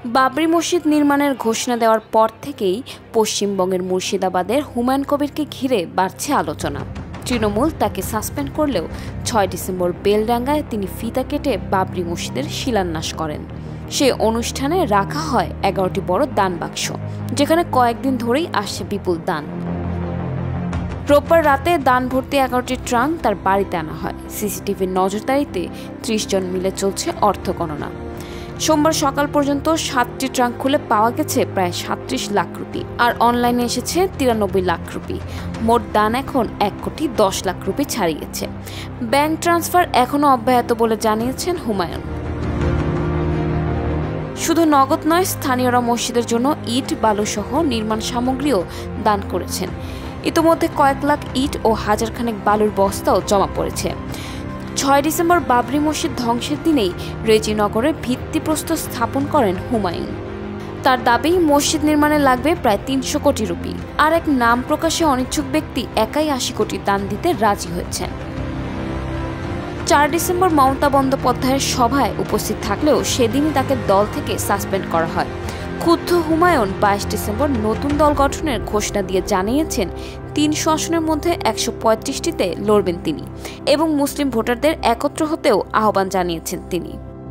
বাবরি মসজিদ নির্মাণের ঘোষণা দেওয়ার পর থেকেই পশ্চিমবঙ্গের মুর্শিদাবাদের হুমায়ুন কবিরকে ঘিরে বাড়ছে আলোচনা। তৃণমূল তাকে সাসপেন্ড করলেও ৬ ডিসেম্বর বেলডাঙ্গায় তিনি ফিতা কেটে বাবরি মসজিদের শিলান্যাস করেন। সেই অনুষ্ঠানে রাখা হয় ১১টি বড় দান বাক্স, যেখানে কয়েকদিন ধরেই আসছে বিপুল দান। রোববার রাতে দান ভর্তি ১১টি ট্রাঙ্ক তার বাড়িতে আনা হয়। সিসিটিভির নজরদারিতে ৩০ জন মিলে চলছে অর্থ গণনা। সোমবার সকাল পর্যন্ত ৭টি ট্রাঙ্ক খুলে পাওয়া গেছে প্রায় ৩৭ লাখ রুপি, আর অনলাইনে এসেছে ৯৩ লাখ রুপি। মোট দান এখন ১,১০,০০,০০০ রুপি ছাড়িয়েছে। ব্যাংক ট্রান্সফার এখনও অব্যাহত বলে জানিয়েছেন হুমায়ুন। শুধু নগদ নয়, স্থানীয়রা মসজিদের জন্য ইট, বালুসহ নির্মাণ সামগ্রীও দান করেছেন। ইতোমধ্যে কয়েক লাখ ইট ও হাজারখানেক বালুর বস্তাও জমা পড়েছে। ৬ ডিসেম্বর বাবরি মসজিদ ধ্বংসের দিনেই রেজিনগরে ভিত্তিপ্রস্তর স্থাপন করেন হুমায়ুন। তার দাবি, মসজিদ নির্মাণে লাগবে প্রায় ৩০০ কোটি রুপি। আর এক নাম প্রকাশে অনিচ্ছুক ব্যক্তি একাই ৮০ কোটি দান দিতে রাজি হয়েছেন। ৪ ডিসেম্বর মমতা বন্দ্যোপাধ্যায়ের সভায় উপস্থিত থাকলেও সেদিনই তাকে দল থেকে সাসপেন্ড করা হয়। ক্ষুব্ধ হুমায়ুন ২২ ডিসেম্বর নতুন দল গঠনের ঘোষণা দিয়ে জানিয়েছেন ৩০০ আসনের মধ্যে ১৩৫টিতে লড়বেন তিনি, এবং মুসলিম ভোটারদের একত্র হতেও আহ্বান জানিয়েছেন তিনি।